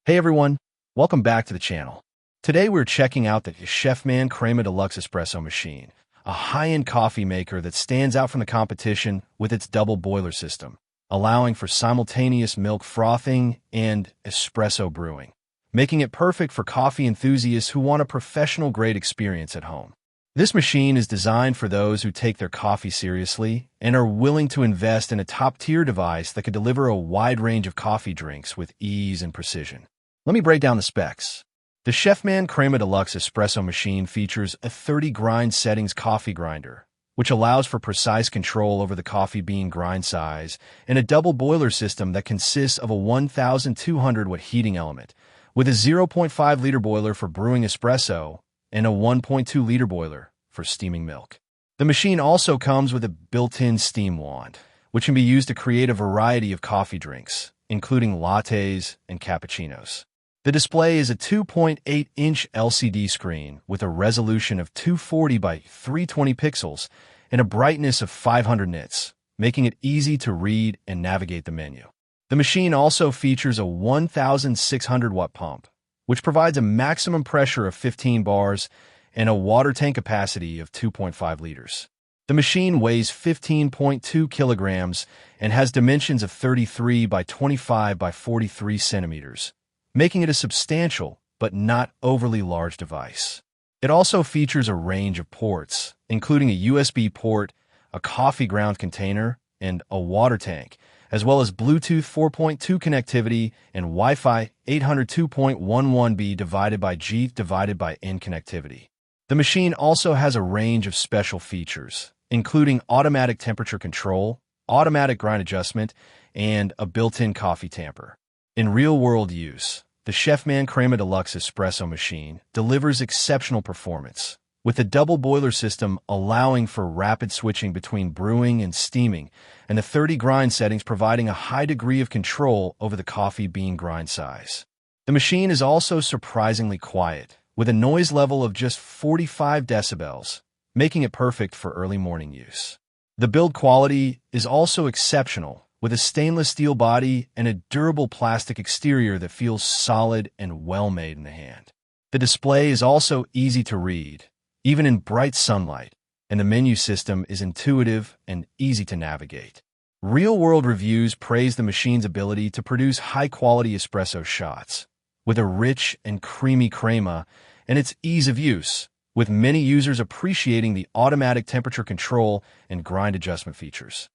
Hey everyone, welcome back to the channel. Today we're checking out the Chefman Crema Deluxe espresso machine, a high-end coffee maker that stands out from the competition with its double boiler system, allowing for simultaneous milk frothing and espresso brewing, making it perfect for coffee enthusiasts who want a professional-grade experience at home. This machine is designed for those who take their coffee seriously and are willing to invest in a top-tier device that could deliver a wide range of coffee drinks with ease and precision. Let me break down the specs. The Chefman Crema Deluxe espresso machine features a 30 grind settings coffee grinder, which allows for precise control over the coffee bean grind size, and a double boiler system that consists of a 1,200-watt heating element, with a 0.5-liter boiler for brewing espresso and a 1.2-liter boiler for steaming milk. The machine also comes with a built-in steam wand, which can be used to create a variety of coffee drinks, including lattes and cappuccinos. The display is a 2.8-inch LCD screen with a resolution of 240 by 320 pixels and a brightness of 500 nits, making it easy to read and navigate the menu. The machine also features a 1,600-watt pump, which provides a maximum pressure of 15 bars and a water tank capacity of 2.5 liters. The machine weighs 15.2 kilograms and has dimensions of 33 by 25 by 43 centimeters, making it a substantial but not overly large device. It also features a range of ports, including a USB port, a coffee ground container, and a water tank, as well as Bluetooth 4.2 connectivity and Wi-Fi 802.11b divided by G divided by N connectivity. The machine also has a range of special features, including automatic temperature control, automatic grind adjustment, and a built-in coffee tamper. In real-world use, the Chefman Crema Deluxe espresso machine delivers exceptional performance, with the double boiler system allowing for rapid switching between brewing and steaming, and the 30 grind settings providing a high degree of control over the coffee bean grind size. The machine is also surprisingly quiet, with a noise level of just 45 decibels, making it perfect for early morning use. The build quality is also exceptional, with a stainless steel body and a durable plastic exterior that feels solid and well-made in the hand. The display is also easy to read, even in bright sunlight, and the menu system is intuitive and easy to navigate. Real-world reviews praise the machine's ability to produce high-quality espresso shots, with a rich and creamy crema, and its ease of use, with many users appreciating the automatic temperature control and grind adjustment features.